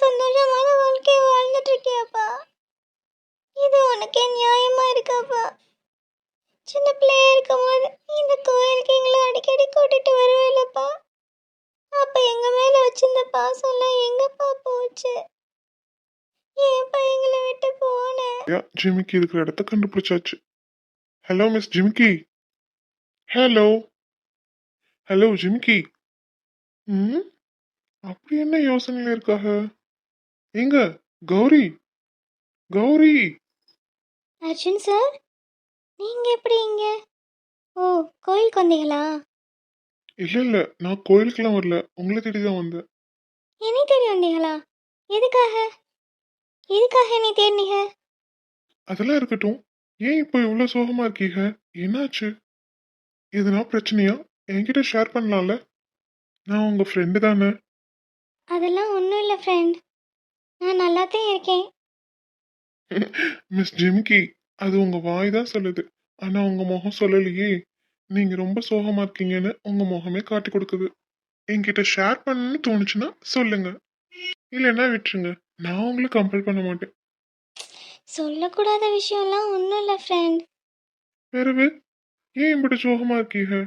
சந்தோஷமான வாழ்க்கையை வாழ்ந்துட்டு இருக்கியாப்பா? இது உனக்கே நியாயமா இருக்காப்பா? சின்ன பிள்ளையா இருக்கும்போது இந்த கோயிலுக்கு எங்களை அடிக்கடி கூட்டிட்டு வருவேலப்பா. அப்ப எங்க மேல வச்சிருந்த பாசம்லாம் எங்கப்பா போச்சு? ஏன்ப்பா எங்களை விட்டு போன? ஜிமிக்கி இருக்கிற இடத்த கண்டுபிடிச்சாச்சு. ஹலோ மிஸ் ஜிமிக்கி. ஹலோ ஹலோ ஜிமிக்கி. ம் அப்படி என்ன யோசனையில இருக்காக? எங்க கௌரி? கௌரி! அர்ஜுன் சார், நீங்க எப்படி இங்க? ஓ, கோயிலுக்கு வந்தீங்களா? இல்ல இல்ல, நான் கோயிலுக்கெல்லாம் வரல, உங்களை தேடி தான் வந்தேன். என்னை தேடி வந்தீங்களா? எதுக்காக? எதுக்காக என்னை தேடினீங்க? அதெல்லாம் இருக்கட்டும். ஏன் இப்போ இவ்வளோ சோகமா இருக்கீங்க? என்னாச்சு? எதுனா பிரச்சனையா? என்கிட்ட ஷேர் பண்ணலாம்ல? நான் உங்க ஃப்ரெண்டு தானே. அதெல்லாம் ஒன்றும் இல்லை ஃப்ரெண்ட், நான் நல்லாத்தான் இருக்கேன். மிஸ் ஜிமிக்கி, அது உங்க வாய் தான் சொல்லுது, ஆனா உங்க முகம் சொல்லலையே. நீங்க ரொம்ப சோகமா இருக்கீங்கன்னு உங்க முகமே காட்டி கொடுக்குது. என்கிட்ட ஷேர் பண்ணணும்னு தோணுச்சுன்னா சொல்லுங்க, இல்லைன்னா விட்டுருங்க. நான் உங்களை கம்பல் பண்ண மாட்டேன். சொல்லக்கூடாத விஷயம்லாம் ஒன்றும் இல்லை ஃப்ரெண்ட். பிறகு ஏன் இப்படி சோகமா இருக்கீங்க?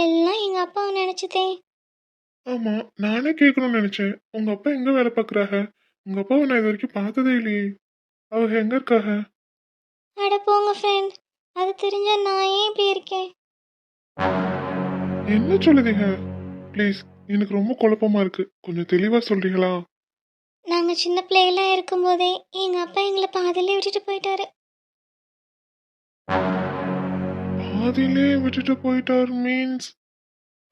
எல்லாம் எங்கள் அப்பாவை நினச்சிதே. ஆமா, நானே கேட்கணும்னு நினைச்சேன். உங்க அப்பா எங்க வேலை பார்க்குறாங்க? உங்க அப்பாவை நான் இது வரைக்கும் பார்த்ததே இல்லையே. அவங்க எங்க இருக்காங்க? அட போங்க ஃப்ரெண்ட், அது தெரிஞ்சா நான் ஏன் இப்படி இருக்கேன்? என்ன சொல்லுதீங்க? ப்ளீஸ், எனக்கு ரொம்ப குழப்பமா இருக்கு, கொஞ்சம் தெளிவா சொல்றீங்களா? நாங்கள் சின்ன பிள்ளைகளாக இருக்கும்போதே எங்கள் அப்பா எங்களை பாதியிலே விட்டுட்டு போயிட்டாரு. பாதியிலே விட்டுட்டு போயிட்டார் மீன்ஸ்?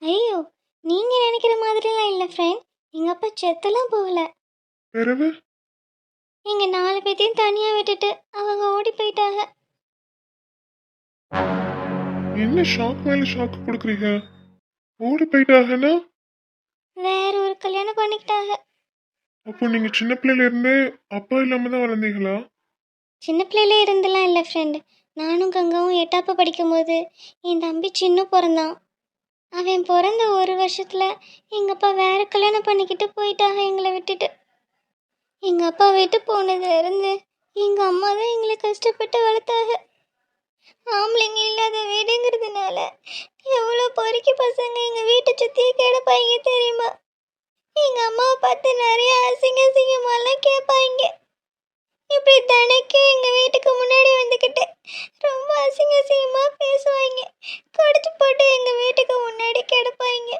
ஐயோ, நீங்கள் நினைக்கிற மாதிரிலாம் இல்லை ஃப்ரெண்ட். எங்கள் அப்பா செத்தெல்லாம் போகல. பிறகு எங்கள் 4 பேர்த்தையும் தனியாக விட்டுட்டு அவங்க ஓடி போயிட்டாங்க. என்ன ஷாக் மேல ஷாக் கொடுக்குறீங்க? ஓடி போயிட்டாங்கன்னா வேற ஒரு கல்யாணம் பண்ணிக்கிட்டாங்க. அப்போ நீங்க சின்ன பிள்ளையில இருந்தே அப்பா இல்லாம தான் வளர்ந்தீங்களா? சின்ன பிள்ளையிலே இருந்தெல்லாம் இல்லை ஃப்ரெண்ட். நானும் கங்காவும் 8ஆப்பு படிக்கும்போது என் தம்பி சின்ன பிறந்தான். அவன் பிறந்த 1 வருஷத்துல எங்கள் அப்பா வேற கல்யாணம் பண்ணிக்கிட்டு போயிட்டாங்க எங்களை விட்டுட்டு. எங்கள் அப்பா விட்டு போனதுல இருந்து எங்கள் அம்மா தான் எங்களை கஷ்டப்பட்டு வளர்த்தாங்க. ஆம்பளைங்க இல்லாத வீடுங்கிறதுனால எவ்வளோ பொறுக்கி பசங்க எங்கள் வீட்டை சுற்றியே கிடப்பாங்க தெரியுமா? எங்கள் அம்மாவை பார்த்து நிறைய அசிங்க அசிங்கமாலாம் கேட்பாங்க. இப்படி தினைக்கும் எங்கள் வீட்டுக்கு முன்னாடி வந்துக்கிட்டு ரொம்ப அசிங்க அசிங்கமாக பேசுவாங்க. குடிச்சு போட்டு எங்கள் வீட்டுக்கு முன்னாடி கிடப்பாங்க.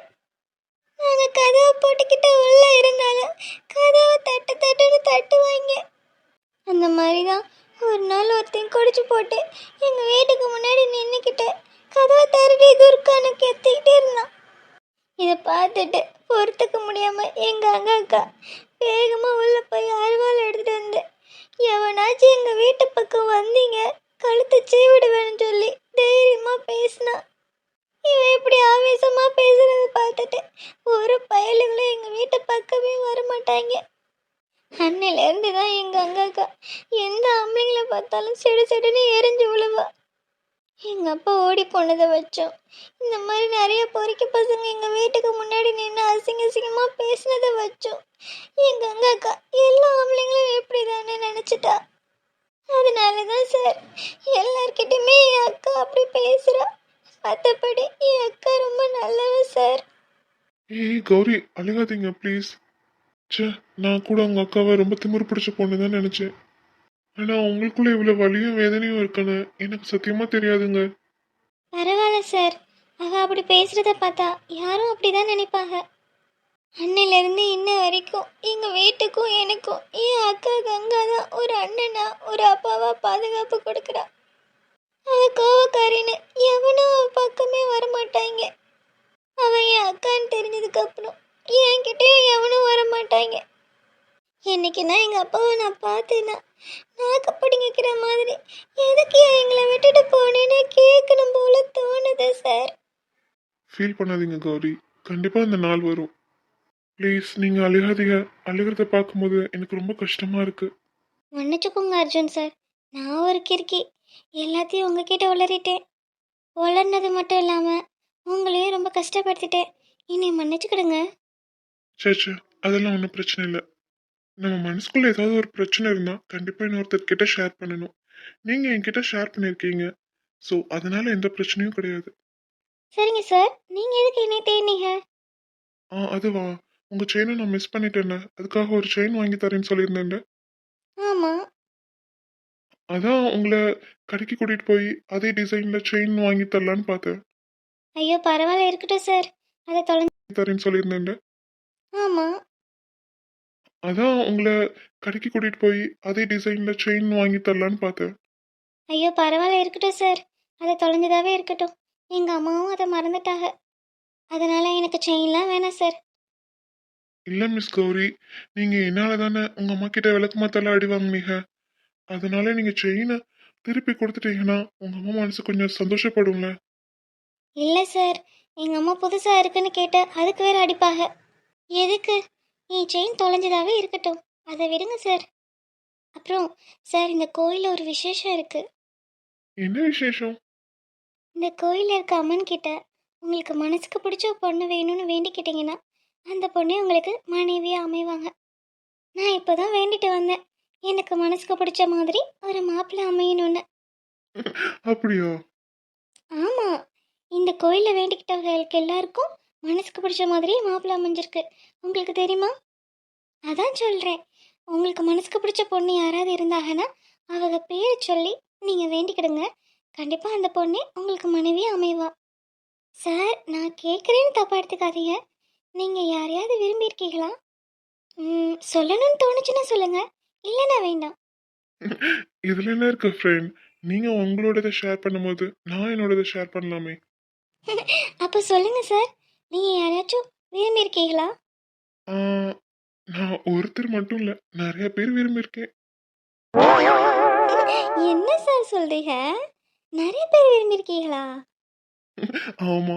நாங்கள் கதவை போட்டுக்கிட்டு உள்ளே இருந்தாலும் கதவை தட்டு தட்டுன்னு தட்டுவாங்க. அந்த மாதிரி தான் ஒரு நாள் ஒருத்தன் குடிச்சு போட்டு எங்கள் வீட்டுக்கு முன்னாடி நின்றுக்கிட்டு கதவை தரடி துர்க்கான்னு கத்திக்கிட்டே இருந்தான். இதை பார்த்துட்டு பொறுத்துக்க முடியாமல் எங்கள் அக்கா வேகமாக உள்ளே போய் அருவாள் எடுத்துகிட்டு வந்து, எவனாச்சும் எங்கள் வீட்டு பக்கம் வந்தீங்க கழுத்தை சீவிடுவேன்னு சொல்லி தைரியமாக பேசினா. இவன் இப்படி ஆவேசமாக பேசுறத பார்த்துட்டு ஒரு பயலுகளும் எங்கள் வீட்டு பக்கமே வரமாட்டாங்க. அன்னையிலேருந்து தான் எங்கள் அக்கா எந்த ஆம்பளைங்களை பார்த்தாலும் செடு செடுன்னு எரிஞ்சு விழுவா. எங்கள் அப்பா ஓடி போனதை வச்சோம் இந்த மாதிரி நிறைய பொறுக்கி பசங்க எங்கள் வீட்டுக்கு முன்னாடி நின்று அசிங்க அசிங்கமாக பேசினதை வச்சோம் எங்கள் அக்கா எல்லா ஆம்பளைங்களும் எப்படி தானே நினச்சிட்டா. அதனால தான் சார் எல்லார்கிட்டையுமே என் அக்கா அப்படி பேசுகிறா. மற்றபடி என் அக்கா ரொம்ப நல்லவ சார். ஏய் கௌரி, அழுகாதீங்க ப்ளீஸ். ச்சே, நான் கூட உங்க அக்காவை ரொம்ப திமிரு பிடிச்ச பொண்ணு தான் நினைச்சேன். ஆனா உங்களுக்குள்ள இவ்வளவு வலியும் வேதனையும் இருக்குன்னு எனக்கு சத்தியமா தெரியாதுங்க. பரவாயில்ல சார், அவள் அப்படி பேசுகிறத பார்த்தா யாரும் அப்படி தான் நினைப்பாங்க. அன்னையிலேருந்து இன்ன வரைக்கும் எங்கள் வீட்டுக்கும் எனக்கும் என் அக்கா கங்கா தான் ஒரு அண்ணனா ஒரு அப்பாவா பாதுகாப்பு கொடுக்குறா. அவள் கோவக்காரின்னு எவனும் அவள் பக்கமே வரமாட்டாங்க. அவள் என் அக்கான்னு தெரிஞ்சதுக்கப்புறம் என்கிட்டயும் எவனும் வரமாட்டாங்க. என்னைக்கு நான் எங்கள் அப்பாவை நான் பார்த்தேன்னா நாக்கு பிடிங்கிக்கிற மாதிரி எதுக்கு எங்களை விட்டுட்டு போனேன்னு கேட்கணும் போல தோணுது சார். ஃபீல் பண்ணாதீங்க கௌரி, கண்டிப்பா அந்த நாள் வரும். ப்ளீஸ் நீங்க அழுகாதீங்க. அழுகிறத பார்க்கும்போது எனக்கு ரொம்ப கஷ்டமா இருக்கு. மன்னிச்சுக்கோங்க அர்ஜுன் சார், நான் ஒரு கிறுக்கி எல்லாத்தையும் உங்ககிட்ட உளறிட்டேன். உளர்னது மட்டும் இல்லாமல் உங்களையும் ரொம்ப கஷ்டப்படுத்திட்டேன். என்னை மன்னிச்சுக்கிடுங்க. சே சே, அதெல்லாம் ஒன்றும் பிரச்சனை இல்லை. நம்ம மனசுக்குள்ள ஏதாவது ஒரு பிரச்சனை இருந்தா கண்டிப்பா இன்னொருத்தர்கிட்ட ஷேர் பண்ணணும். நீங்க என்கிட்ட ஷேர் பண்ணிருக்கீங்க. ஸோ அதனால எந்த பிரச்சனையும் கிடையாது. சரிங்க சார், நீங்கள் எதுக்கு என்னை தேடினீங்க? அதுவா, உங்க செயினை நான் மிஸ் பண்ணிட்டேன்ல, அதுக்காக ஒரு செயின் வாங்கி தரேன்னு சொல்லியிருந்தேன்ல. ஆமாம். அதான் உங்களை கடைக்கு கூட்டிட்டு போய் அதே டிசைன்ல செயின் வாங்கி தரலான்னு பார்த்தேன். ஐயோ பரவாயில்ல, இருக்கட்டும் சார். அதை தொலைஞ்சு. தரேன்னு சொல்லியிருந்தேன்ல. ஆமாம். அதான் உங்களை கடைக்கு கூட்டிட்டு போய் அதே டிசைன்ல செயின் வாங்கி தரலான்னு பார்த்தேன். ஐயோ பரவாயில்ல, இருக்கட்டும் சார். அதை தொலைஞ்சதாவே இருக்கட்டும். எங்கள் அம்மாவும் அதை மறந்துட்டாங்க. அதனால் எனக்கு செயின்லாம் வேணாம் சார். இல்ல மிஸ் கௌரி, நீங்க என்னால தானே உங்க அம்மா கிட்ட விளக்கமாத்தெல்லாம் அடி வாங்குனீங்க. அதனால நீங்க செயினை திருப்பி கொடுத்துட்டீங்கன்னா உங்க அம்மா மனசு கொஞ்சம் சந்தோஷப்படும்ல. இல்லை சார், எங்கள் அம்மா புதுசாக இருக்குன்னு கேட்டு அதுக்கு வேறு அடிப்பாக. எதுக்கு? என் செயின் தொலைஞ்சதாவே இருக்கட்டும். அதை விடுங்க சார். அப்புறம் சார், இந்த கோயிலில் ஒரு விசேஷம் இருக்குது. என்ன விசேஷம்? இந்த கோயிலில் இருக்க அம்மன் கிட்ட உங்களுக்கு மனசுக்கு பிடிச்ச ஒரு பொண்ணு வேணும்னு வேண்டிக்கிட்டீங்கன்னா அந்த பொண்ணே உங்களுக்கு மனைவியாக அமைவாங்க. நான் இப்போ தான் வேண்டிட்டு வந்தேன், எனக்கு மனசுக்கு பிடிச்ச மாதிரி ஒரு மாப்பிள்ளை அமையணும்னு. அப்படியா? ஆமாம், இந்த கோயிலில் வேண்டிக்கிட்டவங்களுக்கு எல்லாருக்கும் மனசுக்கு பிடிச்ச மாதிரி மாப்பிள்ளை அமைஞ்சிருக்கு. உங்களுக்கு தெரியுமா? அதான் சொல்கிறேன், உங்களுக்கு மனசுக்கு பிடிச்ச பொண்ணு யாராவது இருந்தாங்கன்னா அவங்க பேரை சொல்லி நீங்கள் வேண்டிக்கிடுங்க. கண்டிப்பாக அந்த பொண்ணே உங்களுக்கு மனைவி அமைவா. சார், நான் கேட்குறேன்னு தப்பா எடுத்துக்காதீங்க. நீங்கள் யாரையாவது விரும்பியிருக்கீங்களா? சொல்லணும்னு தோணுச்சுன்னா சொல்லுங்கள், இல்லைன்னா வேண்டாம். இதுல என்ன இருக்கு ஃப்ரெண்ட்? நீங்க உங்களோடத ஷேர் பண்ணும்போது நான் என்னோடத ஷேர் பண்ணலாமே. அப்போ சொல்லுங்கள் சார், நீங்கள் யாரையாச்சும் விரும்பியிருக்கீங்களா? ஆ, நான் ஒருத்தர் மட்டும் இல்ல, நிறைய பேர் விரும்பியிருக்கேன். என்ன சார் சொல்கிறீங்க? நிறைய பேர் விரும்பியிருக்கீங்களா? ஆமா,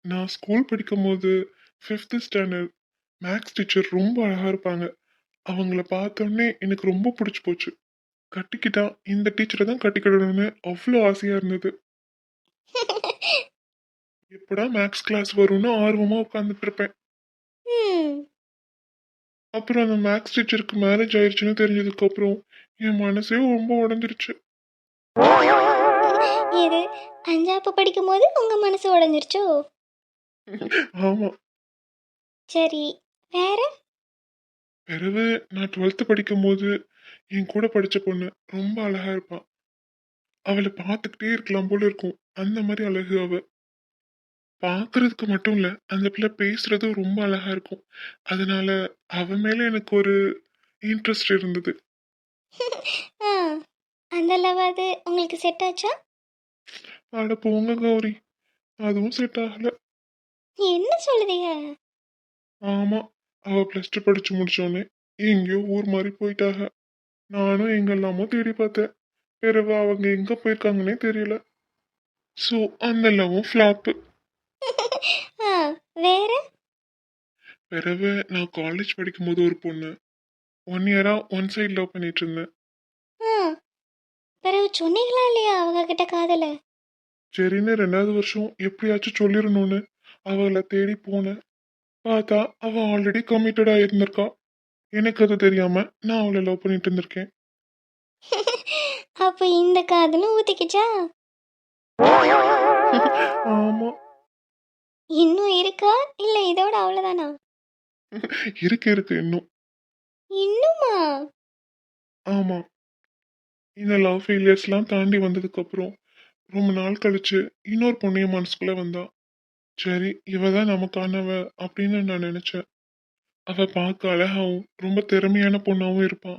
நான் ஸ்கூல் படிக்கும்போது 5th ஸ்டாண்டர்ட் மேக்ஸ் டீச்சர் ரொம்ப அழகா இருப்பாங்க. அவங்கள பார்த்தோன்னே எனக்கு ரொம்ப பிடிச்சி போச்சு. கட்டிக்கிட்டா இந்த டீச்சரை தான் கட்டிக்கிடணும்னு அவ்வளோ ஆசையா இருந்தது. எப்படா மேக்ஸ் கிளாஸ் வரும்னு ஆர்வமா உட்காந்துட்டு இருப்பேன். ம். அப்புறம் அந்த மேக்ஸ் டீச்சருக்கு மேரேஜ் ஆயிடுச்சுன்னு தெரிஞ்சதுக்கு அப்புறம் என் மனசே ரொம்ப உடஞ்சிருச்சு. இது அஞ்சாப்பு படிக்கும்போது உங்கள் மனசு உடஞ்சிருச்சோ? ஆமா. சரி, வேற? பிறகு நான் 12th படிக்கும்போது என் கூட படிச்ச பொண்ணு ரொம்ப அழகா இருப்பா. அவளை பார்த்துக்கிட்டே இருக்கலாம் போல இருக்கும். அந்த மாதிரி அழகு அவ. பார்க்கறதுக்கு மட்டும் இல்ல, அந்த பிள்ளை பேசுறதும் ரொம்ப அழகா இருக்கும். அதனால அவ மேல எனக்கு ஒரு இன்ட்ரெஸ்ட் இருந்தது. ஆ, அந்த லவ்வாது உங்களுக்கு செட் ஆச்சா? அட போங்க கௌரி, அதுவும் செட் ஆகல. என்ன சொல்லுதீங்க? ஆமா, அவ +2 படிச்சு முடிச்சோடனே எங்கேயோ ஊர் மாதிரி போயிட்டாக. நானும் எங்கெல்லாமோ தேடி பார்த்தேன். பிறகு அவங்க எங்க போயிருக்காங்கன்னே தெரியல. ஸோ அந்த லவ்வும் ஃப்ளாப்பு. ஆ, வேற? பிறகு நான் காலேஜ் படிக்கும்போது ஒரு பொண்ணு 1 இயரா ஒன் சைடு லவ் பண்ணிட்டு இருந்தேன். ஆ, பிறகு சொன்னீங்களா இல்லையா அவங்க கிட்ட காதல? சரின்னு 2வது வருஷம் எப்படியாச்சும் சொல்லிடணும்னு அவளை தேடி போனேன். பார்த்தா அவ ஆல்ரெடி கமிட்டடா இருந்திருக்கா. எனக்கு அது தெரியாம நான் அவளை லவ் பண்ணிட்டு இருந்திருக்கேன். அப்போ இந்த காதலும் ஊத்திக்கிச்சா? ஆமா. இன்னும் இருக்கா இல்ல இதோட அவ்வளவுதானா? இருக்கு இருக்கு இன்னும். இன்னுமா? ஆமா, இந்த லவ் ஃபெயிலியர்ஸ்லாம் தாண்டி வந்ததுக்கு அப்புறம் ரொம்ப நாள் கழிச்சு இன்னொரு பொண்ணையும் மனசுக்குள்ள வந்தா. சரி, இவ தான் நமக்கானவ அப்படின்னு நான் நினைச்சேன். அவ பார்க்க அழகாவும் ரொம்ப திறமையான பொண்ணாவும் இருப்பா.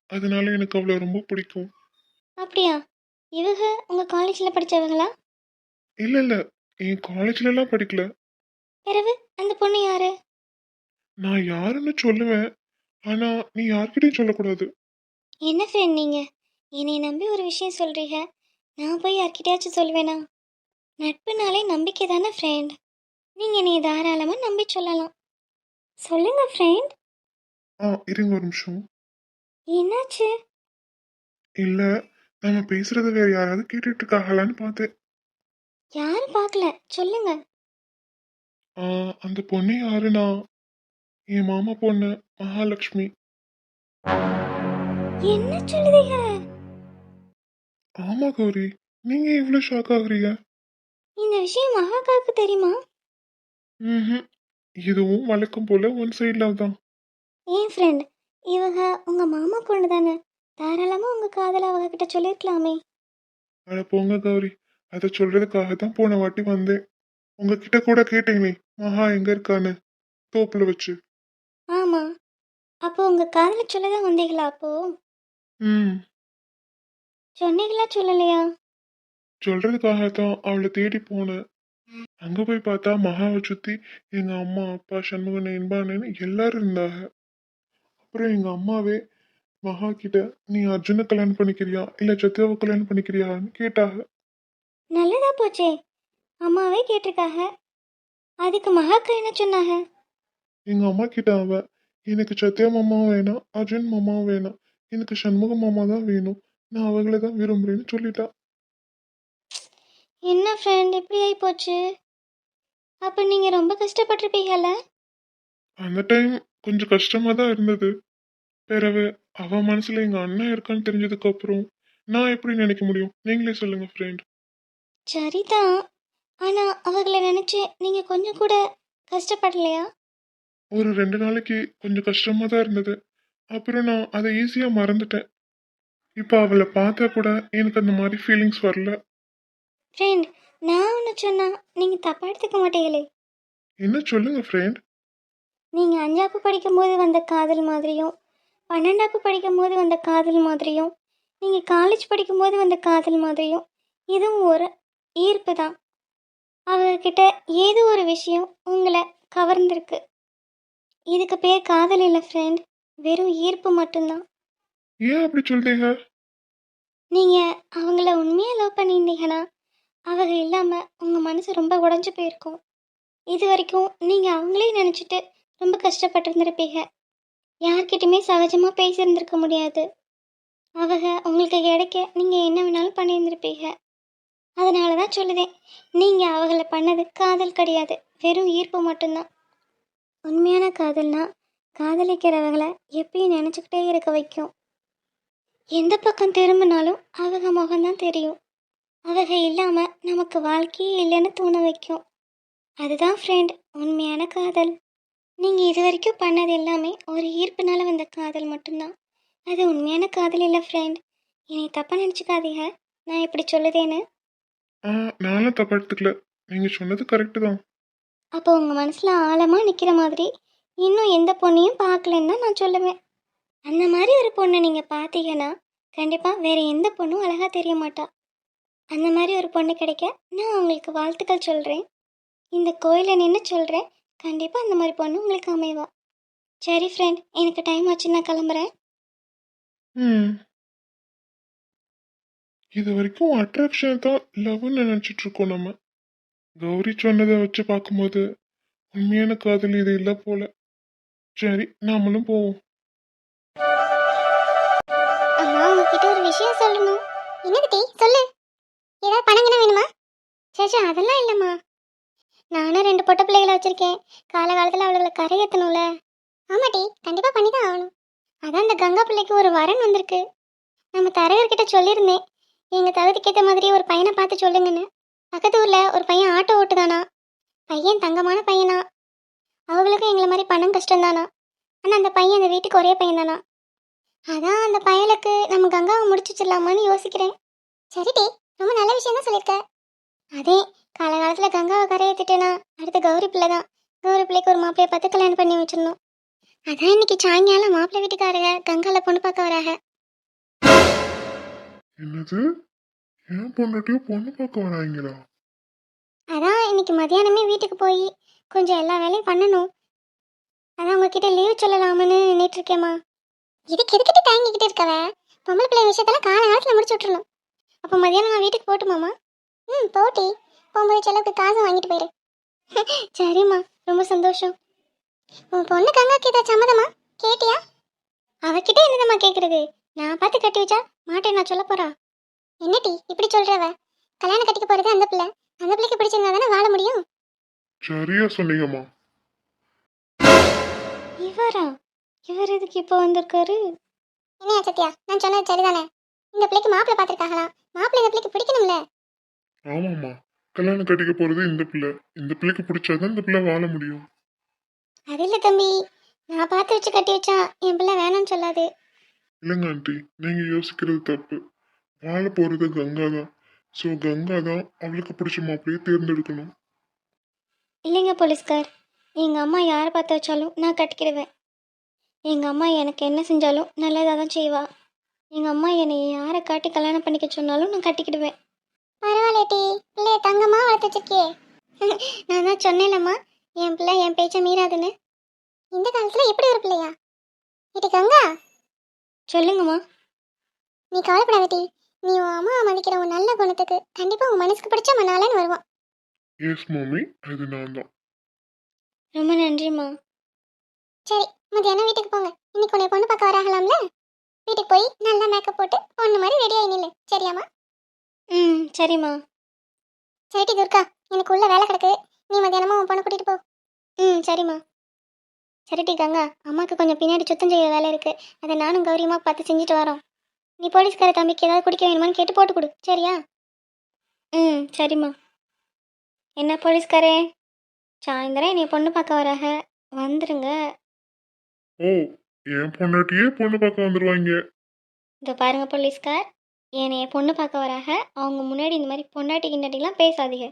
அதனால எனக்கு அவளை ரொம்ப பிடிக்கும். அப்படியா? இவங்க உங்க காலேஜ்ல படிச்சவங்களா? இல்ல இல்ல, என் காலேஜ்ல எல்லாம் படிக்கல. பிறகு அந்த பொண்ணு யாரு? நான் யாருன்னு சொல்லுவேன், ஆனா நீ யார்கிட்டயும் சொல்லக்கூடாது. என்ன ஃப்ரெண்ட் நீங்க? என்னை நம்பி ஒரு விஷயம் சொல்றீங்க, நான் போய் யார்கிட்டயாச்சும் சொல்லுவேனா? நட்புனாலே நம்பிக்கை தானே ஃப்ரெண்ட். நீங்க என்னை தாராளமா நம்பி சொல்லலாம். சொல்லுங்க ஃப்ரெண்ட். இருங்க ஒரு நிமிஷம். என்னாச்சு? இல்ல, நம்ம பேசுறத வேற யாராவது கேட்டுட்டு இருக்காங்களான்னு பார்த்தேன். யாரும் பார்க்கல, சொல்லுங்க. அந்த பொண்ணு யாருன்னா என் மாமா பொண்ணு மகாலட்சுமி. என்ன சொல்லுதீங்க? ஆமா கௌரி, நீங்க இவ்வளவு ஷாக் ஆகுறீங்க? இந்த விஷயம் மகாக்காவுக்கு தெரியுமா? ம். இதுவும் வழக்கம் போல ஒன் சைடு லவ் தான். ஏன் ஃப்ரெண்ட், இவங்க உங்க மாமா பொண்ணு தானே, தாராளமா உங்க காதல அவங்க கிட்ட சொல்லிருக்கலாமே. அட போங்க கௌரி, அதை சொல்றதுக்காக தான் போன வாட்டி வந்தேன். உங்ககிட்ட கூட கேட்டேனே மகா எங்க இருக்கான்னு, தோப்புல வச்சு. ஆமா, அப்போ உங்க காதல சொல்லதான் வந்தீங்களா அப்போ? ம். சொன்னீங்களா சொல்லலையா? சொல்றதுக்காக தான் அவளை தேடி போனேன். அங்க போய் பார்த்தா மகாவை சுத்தி எங்க அம்மா அப்பா சண்முகன் என்பானேன்னு எல்லாரும் இருந்தாங்க. அப்புறம் எங்க அம்மாவே மகா கிட்ட, நீ அர்ஜுனை கல்யாணம் பண்ணிக்கிறியா இல்ல சத்யாவை கல்யாணம் பண்ணிக்கிறியான்னு கேட்டாங்க. நல்லதா போச்சே, அம்மாவே கேட்டிருக்காக. அதுக்கு மகாக்கா என்ன சொன்னாங்க? எங்க அம்மா கிட்ட அவ, எனக்கு சத்யா மாமாவும் வேணாம் அர்ஜுன் மாமாவும் வேணாம், எனக்கு சண்முக மாமா தான் வேணும், நான் அவங்கள தான் விரும்புறேன்னு சொல்லிட்டா. என்ன ஃப்ரெண்ட் இப்படி ஆகி போச்சு? அப்போ நீங்க ரொம்ப கஷ்டப்பட்டிருப்பீங்கல்ல? அந்த டைம் கொஞ்சம் கஷ்டமா தான் இருந்தது. பிறகு அவ மனசுல எங்க அண்ணன் இருக்கான்னு தெரிஞ்சதுக்கு அப்புறம் நான் எப்படி நினைக்க முடியும், நீங்களே சொல்லுங்க ஃப்ரெண்ட். சரிதான், ஆனா அவங்கள நினைச்சு நீங்க கொஞ்சம் கூட கஷ்டப்படலையா? ஒரு 2 நாளைக்கு கொஞ்சம் கஷ்டமா தான் இருந்தது. அப்புறம் நான் அதை ஈஸியா மறந்துட்டேன். இப்போ அவளை பார்த்தா கூட எனக்கு அந்த மாதிரி ஃபீலிங்ஸ் வரல. ஃப்ரெண்ட், நான் ஒன்று சொன்னா நீங்க தப்பா எடுத்துக்க மாட்டீங்களே. என்ன சொல்லுங்க ஃப்ரெண்ட். நீங்க அஞ்சாப்பு படிக்கும்போது வந்த காதல் மாதிரியும், பன்னெண்டாப்பு படிக்கும்போது வந்த காதல் மாதிரியும், நீங்க காலேஜ் படிக்கும்போது வந்த காதல் மாதிரியும், இதுவும் ஒரு ஈர்ப்பு தான். அவங்கக்கிட்ட ஏதோ ஒரு விஷயம் உங்களை கவர்ந்திருக்கு. இதுக்கு பேர் காதல் இல்லை ஃப்ரெண்ட், வெறும் ஈர்ப்பு மட்டும்தான். ஏன் அப்படி சொல்றீங்க? நீங்கள் அவங்கள உண்மையாக லவ் பண்ணியிருந்தீங்கன்னா அவங்க இல்லாமல் உங்கள் மனசு ரொம்ப உடஞ்சி போயிருக்கும். இது வரைக்கும் நீங்கள் அவங்களே நினச்சிட்டு ரொம்ப கஷ்டப்பட்டிருந்திருப்பீங்க. யார்கிட்டயுமே சகஜமாக பேசியிருந்திருக்க முடியாது. அவங்க உங்களுக்கு கிடைக்க நீங்கள் என்ன வேணாலும் பண்ணியிருந்திருப்பீங்க. அதனால தான் சொல்லுதேன், நீங்கள் அவங்கள பண்ணது காதல் கிடையாது, வெறும் ஈர்ப்பு மட்டும்தான். உண்மையான காதல்னா காதலிக்கிறவங்களை எப்பயும் நினச்சிக்கிட்டே இருக்க வைக்கும். எந்த பக்கம் திரும்பினாலும் அவங்க முகம்தான் தெரியும். அவங்க இல்லாமல் நமக்கு வாழ்க்கையே இல்லைன்னு தோண வைக்கும். அதுதான் ஃப்ரெண்ட் உண்மையான காதல். நீங்கள் இது வரைக்கும் பண்ணது எல்லாமே ஒரு ஈர்ப்புனால வந்த காதல் மட்டும்தான். அது உண்மையான காதல் இல்லை ஃப்ரெண்ட். என்னை தப்பாக நினச்சிக்காதீங்க நான் இப்படி சொல்லுதேன்னு. நானும் தப்பா எடுத்துக்கல, நீங்க சொன்னது கரெக்டு தான். அப்போ உங்கள் மனசில் ஆழமாக நிற்கிற மாதிரி இன்னும் எந்த பொண்ணையும் பார்க்கலன்னு தான் நான் சொல்லுவேன். அந்த மாதிரி ஒரு பொண்ணை நீங்கள் பார்த்தீங்கன்னா கண்டிப்பாக வேறு எந்த பொண்ணும் அழகாக தெரிய மாட்டா. அந்த மாதிரி ஒரு பொண்ணு கிடைக்க நான் உங்களுக்கு வாழ்த்துக்கள் சொல்கிறேன். இந்த கோயிலில் நின்று சொல்கிறேன், கண்டிப்பாக அந்த மாதிரி பொண்ணு உங்களுக்கு அமைவா. சரி ஃப்ரெண்ட், எனக்கு டைம் ஆச்சு, நான் கிளம்புறேன். ம். இது வரைக்கும் அட்ராக்ஷன் தான் லவ்னு நினைச்சிட்டு இருக்கோம் நம்ம. கௌரி சொன்னதை வச்சு பார்க்கும்போது உண்மையான காதல் இது இல்லை போல. சரி, நாமளும் போவோம். அம்மா உங்ககிட்ட ஒரு விஷயம் சொல்லணும். என்னது டீ சொல்லு. ஏதாவது பணங்கனா வேணுமா? சேச்சா அதெல்லாம் இல்லைம்மா. நானும் 2 பொட்ட பிள்ளைகளை வச்சுருக்கேன். காலகாலத்தில் அவளுகளை கரையேற்றணும்ல. ஆமா டீ, கண்டிப்பாக பண்ணி தான் ஆகணும். அதான் இந்த கங்கா பிள்ளைக்கு ஒரு வரன் வந்திருக்கு. நம்ம தரகர்கிட்ட சொல்லியிருந்தேன், எங்கள் தகுதிக்கேற்ற மாதிரி ஒரு பையனை பார்த்து சொல்லுங்கன்னு. பக்கத்து ஊரில் ஒரு பையன் ஆட்டோ ஓட்டுதானா. பையன் தங்கமான பையனா. அவங்களுக்கும் எங்களை மாதிரி பணம் கஷ்டம்தானா. ஆனால் அந்த பையன் அந்த வீட்டுக்கு ஒரே பையன் தானா. அதான் அந்த பயலுக்கு நம்ம கங்காவை முடிச்சு வச்சிடலாமான்னு யோசிக்கிறேன். சரிடி, ரொம்ப நல்ல விஷயம் தான் சொல்லியிருக்க. அதே காலகாலத்தில் கங்காவை கரையேற்றிட்டேனா அடுத்து கௌரி பிள்ளை தான். கௌரி பிள்ளைக்கு ஒரு மாப்பிள்ளையை பார்த்து கல்யாணம் பண்ணி வச்சிடணும். அதான் இன்னைக்கு சாயங்காலம் மாப்பிள்ளை வீட்டுக்காரங்க கங்கால பொண்ணு பார்க்க வராங்க. என்னது, ஏன் பொண்ணுட்டியும் பொண்ணு பார்க்க வராங்களா? அதான் இன்னைக்கு மதியானமே வீட்டுக்கு போய் கொஞ்சம் எல்லா வேலையும் பண்ணணும். அதான் உங்ககிட்ட லீவ் சொல்லலாமான்னு நின்றுட்டு இருக்கேம்மா. இதுக்கு எதுக்கிட்ட தாங்கிக்கிட்டு இருக்கவ? பொம்பளை பிள்ளை விஷயத்தெல்லாம் காலகாலத்தில் முடிச்சு விட்டுறணும். அப்போ மதியானம் நான் வீட்டுக்கு போட்டுமாம்மா? ம் போட்டி, போகும்போது செலவுக்கு காசு வாங்கிட்டு போயிரு. சரிம்மா, ரொம்ப சந்தோஷம். உன் பொண்ணு கங்காக்கு ஏதாவது சம்மதமா கேட்டியா? அவகிட்ட என்னதம்மா கேட்குறது? நான் பார்த்து கட்டி வச்சா மாட்டேன் நான் சொல்ல போறா. என்னடி இப்படி சொல்றவ? கல்யாணம் கட்டிக்க போறது அந்த பிள்ளை. அந்த பிள்ளைக்கு பிடிச்சிருந்தா தானே வாழ முடியும். சரியா சொன்னீங்கம்மா. இவரா? இவர் எதுக்கு இப்போ வந்திருக்காரு? என்னையா சத்யா, நான் சொன்னது சரிதானே? இந்த பிள்ளைக்கு மாப்பிள்ளை பார்த்துருக்காங்களாம். மாப்பிள்ளை இந்த பிள்ளைக்கு பிடிக்கணும்ல. ஆமாம்மா, கல்யாணம் கட்டிக்க போறது இந்த பிள்ளை. இந்த பிள்ளைக்கு பிடிச்சாதான் இந்த பிள்ளை வாழ முடியும். அது இல்லை தம்பி, நான் பார்த்து வச்சு கட்டி வச்சா என் பிள்ளை வேணாம்னு சொல்லாது. இல்லைங்க ஆண்டி, நீங்க யோசிக்கிறது தப்பு. வாழ போறது கங்கா தான். ஸோ கங்கா தான் அவளுக்கு பிடிச்ச மாப்பிள்ளையை தேர்ந்தெடுக்கணும். இல்லைங்க போலீஸ்கார், எங்கள் அம்மா யாரை பார்த்து வச்சாலும் நான் கட்டிக்கிடுவேன். எங்கள் அம்மா எனக்கு என்ன செஞ்சாலும் நல்லதாக தான் செய்வா. எங்கள் அம்மா என்னை யாரை காட்டி கல்யாணம் பண்ணிக்க சொன்னாலும் நான் கட்டிக்கிடுவேன். பரவாயில்லேட்டி, பிள்ளைய தங்கமாக வளர்த்து வச்சிருக்கியே. நான் தான் சொன்னேன்லம்மா, என் பிள்ளை என் பேச்சை மீறாதுன்னு. இந்த காலத்தில் எப்படி ஒரு பிள்ளையா? இட்டி கங்கா, சொல்லுங்கம்மா. நீ கவலைப்படாதட்டி. நீ உன் அம்மா மதிக்கிற உன் நல்ல குணத்துக்கு கண்டிப்பாக உன் மனசுக்கு பிடிச்ச மண்ணாலன்னு வருவான். எஸ் மம்மி, அது நான் தான். ரொம்ப நன்றிம்மா. சரி, மத்தியானம் வீட்டுக்கு போங்க. இன்னைக்கு உன்னை பொண்ணு பார்க்க வராங்களாம்ல. வீட்டுக்கு போய் நல்லா மேக்கப் போட்டு பொண்ணு மாதிரி ரெடி ஆகி நில்லு. சரியாம்மா? ம், சரிம்மா. சரிட்டி துர்கா, எனக்கு உள்ள வேலை கிடக்கு. நீ மத்தியானமா உன் பொண்ணு கூட்டிட்டு போ. ம், சரிம்மா. சரிட்டி கங்கா, அம்மாவுக்கு கொஞ்சம் பின்னாடி சுத்தம் செய்ய வேலை இருக்கு. அதை நானும் கௌரியமா பார்த்து செஞ்சுட்டு வரோம். நீ போலீஸ்கார தம்பிக்கு ஏதாவது குடிக்க வேணுமான்னு கேட்டு போட்டு கொடு. சரியா? ம், சரிம்மா. என்ன போலீஸ்காரே, சாயந்தரம் என்னை பொண்ணு பார்க்க வராக, வந்துருங்க. ஓ, என் பொண்டாட்டியே பொண்ணு பார்க்க வந்துருவாங்க. இதோ பாருங்க போலீஸ்கார், என்னைய பொண்ணு பார்க்க வராக, அவங்க முன்னாடி இந்த மாதிரி பொண்டாட்டி கிண்டாட்டிலாம் பேசாதீங்க.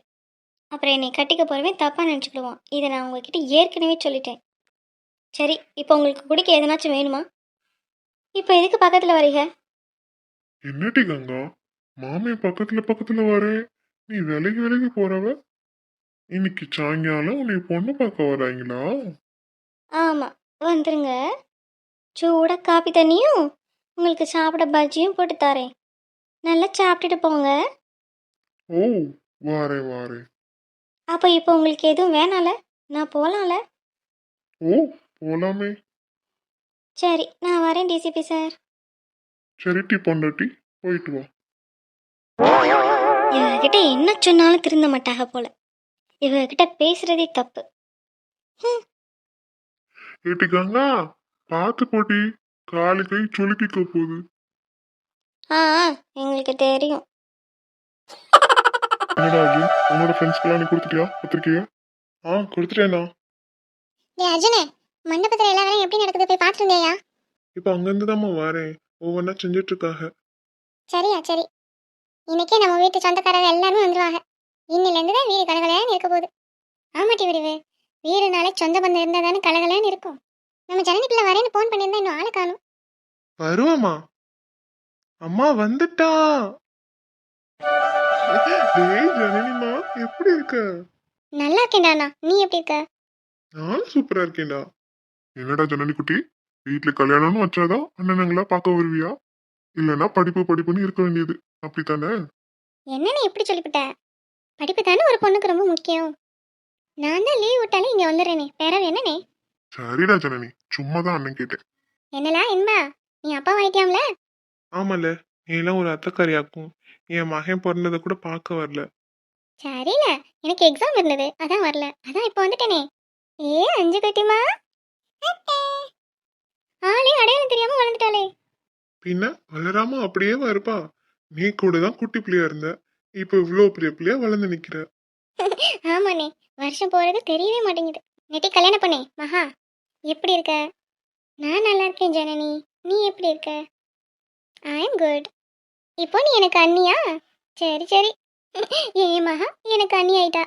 அப்புறம் என்னை கட்டிக்க போகிறவன் தப்பாக நினச்சிக்கிடுவான். இதை நான் உங்ககிட்ட ஏற்கனவே சொல்லிட்டேன். சரி, இப்போ உங்களுக்கு குடிக்க எதனாச்சும் வேணுமா? இப்போ எதுக்கு பக்கத்தில் வரீங்க? என்னடி கங்கா, மாமே பக்கத்துல வரேன், நீ விலகி விலகி போறவ. இன்னைக்கு சாயங்காலம் உன்னை பொண்ணு பார்க்க வராங்களா? ஆமாம், வந்துருங்க. சூடாக காப்பி தண்ணியும் உங்களுக்கு சாப்பிட பஜ்ஜியும் போட்டு தரேன். நல்லா சாப்பிட்டுட்டு போங்க. ஓ, வாரேன் வாரேன். அப்போ இப்போ உங்களுக்கு எதுவும் வேணால? நான் போகலாம்ல? ஓ, போலாமே. சரி, நான் வரேன் டிசிபி சார். சரிட்டி பொண்டாட்டி, போயிட்டு வா. இவகிட்ட என்ன சொன்னாலும் திருந்த மாட்டாக போல. இவகிட்ட பேசுறதே தப்பு. ஏட்டி கங்கா, பார்த்து போட்டி, காலு கை சுளுக்கிக்க போகுது. ஆ, எங்களுக்கு தெரியும். என்னடா அர்ஜுன், உன்னோட ஃப்ரெண்ட்ஸ்க்கெல்லாம் நீ கொடுத்துட்டியா பத்திரிக்கையா? கொடுத்துட்டேண்ணா. டேய் அர்ஜுனே, மண்டபத்தில் எல்லா வேலையும் எப்படி நடக்குது போய் பார்த்துருந்தேயா? இப்போ அங்கேருந்து தாம்மா வரேன். ஒவ்வொன்றா செஞ்சுட்டு இருக்காங்க. சரியா, சரி. இன்னைக்கே நம்ம வீட்டு சொந்தக்காரங்க எல்லாரும் வந்துருவாங்க. இன்னிலேருந்து தான் வீடு கலகலன்னு இருக்க போகுது. ஆமாட்டி விடுவே, வீடுனாலே சொந்த பந்தம் இருந்தால் தானே கலகலன்னு இருக்கும். நம்ம ஜனனி பிள்ளை வரேன்னு ஃபோன் பண்ணியிருந்தா இன்னும் ஆளை காணும். வருவாமா? அம்மா வந்துட்டா. டேய் ஜனனிமா, எப்படி இருக்க? நல்லா இருக்கேன்டா அண்ணா, நீ எப்படி இருக்க? நானும் சூப்பரா இருக்கேன்டா. என்னடா ஜனனி குட்டி, வீட்டுல கல்யாணம்னு வச்சாதான் அண்ணனுங்களா பார்க்க வருவியா? இல்லைன்னா படிப்பு படிப்புன்னு இருக்க வேண்டியது, அப்படித்தானே? என்ன நீ எப்படி சொல்லிவிட்ட? படிப்பு தானே ஒரு பொண்ணுக்கு ரொம்ப முக்கியம். நான் தான் லீவ் விட்டாலே இங்கே வந்துடுறேனே, பிறவு என்னனே? சரிடா ஜனனி, சும்மா தான் அண்ணன் கேட்டேன். என்னலா என்பா, நீ அப்பா வாங்கிட்டியாம்ல? ஆமால, நீ எல்லாம் ஒரு அத்தக்காரியாக்கும். என் மகன் பிறந்ததை கூட பார்க்க வரல. சரில, எனக்கு எக்ஸாம் இருந்தது, அதான் வரல. அதான் இப்போ வந்துட்டேனே. ஏ அஞ்சு கட்டிமா, ஆளே அடையாளம் தெரியாம வளர்ந்துட்டாளே. பின்ன வளராம அப்படியே இருப்பா. நீ கூட தான் குட்டி பிள்ளையா இருந்த, இப்ப இவ்வளவு பெரிய பிள்ளையா வளர்ந்து நிக்கிற. ஆமாண்ணே, வருஷம் போறது தெரியவே மாட்டேங்குது. நெட்டி கல்யாணம் பண்ணே மகா, எப்படி இருக்க? நான் நல்லா இருக்கேன் ஜனனி, நீ எப்படி இருக்க? I am good. இப்போ நீ எனக்கு அண்ணியா? சரி சரி. ஏன் மகா எனக்கு அண்ணி ஆயிட்டா.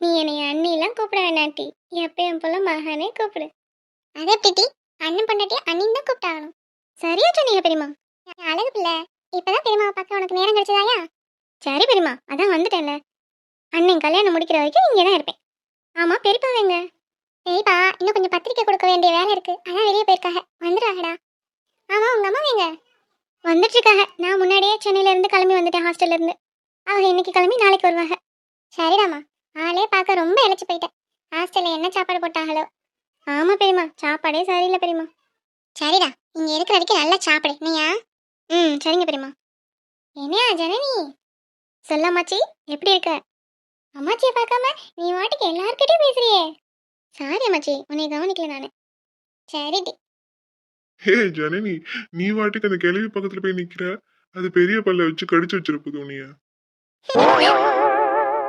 நீ என்னை அண்ணிலாம் கூப்பிட வேணாட்டி, எப்பயும் போல மகானே கூப்பிடு. அதே பிடி, அண்ணன் பண்ணாட்டி அண்ணின்னு தான் கூப்பிட்டாகணும். சரியா சொன்னீங்க பெரியம்மா. அழகு பிள்ளை, இப்பதான் பெரியம்மாவை பார்க்க உனக்கு நேரம் கிடைச்சதாயா? சரி பெரியம்மா, அதான் வந்துட்டேன்ல. அண்ணன் கல்யாணம் முடிக்கிற வரைக்கும் இங்கே தான் இருப்பேன். ஆமா, பெரியப்பா வேங்க. பெரியப்பா இன்னும் கொஞ்சம் பத்திரிக்கை கொடுக்க வேண்டிய வேலை இருக்கு, அதான் வெளியே போயிருக்காங்க. வந்துடுறாங்கடா. ஆமா, உங்க அம்மா வேங்க வந்துட்டு இருக்காங்க. நான் முன்னாடியே சென்னையில இருந்து கிளம்பி வந்துட்டேன், ஹாஸ்டல்ல இருந்து. அவங்க இன்னைக்கு கிளம்பி நாளைக்கு வருவாங்க. சரிடாமா, ஆளே பார்க்க ரொம்ப இழைச்சி போயிட்டேன். ஹாஸ்டல்ல என்ன சாப்பாடு போட்டாங்களோ. ஆமா பெரியம்மா, சாப்பாடே சரியில்லை பெரியம்மா. சரிடா, இங்க இருக்கிற வரைக்கும் நல்லா சாப்பிடு நீயா. ம், சரிங்க பெரியம்மா. என்னையா ஜனனி, சொல்லாமாச்சி, எப்படி இருக்க? அம்மாச்சியை பார்க்காம நீ வாட்டுக்கு எல்லார்கிட்டயும் பேசுறியே. சாரி அம்மாச்சி, உன்னை கவனிக்கல நானு. சரிடி. ஹே ஜனனி, நீ வாட்டுக்கு அந்த கிளவி பக்கத்துல போய் நிக்கிற. அது பெரிய பல்ல வச்சு கடிச்சு வச்சிருப்பது உன்னைய.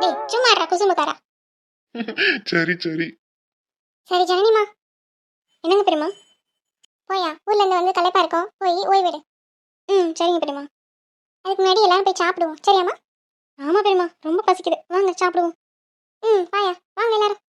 டேய் சும்மா இருடா குசும்புக்காரா. சரி சரி. சரி ஜனனிமா. என்னங்க பெரியம்மா? போயா ஊர்ல இருந்து வந்து களைப்பா இருக்கோம், போய் ஓய்வெடு. ம் சரிங்க பெரியம்மா. அதுக்கு முன்னாடி எல்லாரும் போய் சாப்பிடுவோம் சரியாம்மா? ஆமா பெரியம்மா, ரொம்ப பசிக்குது, வாங்க சாப்பிடுவோம். ம் வாயா, வாங்க எல்லாரும்.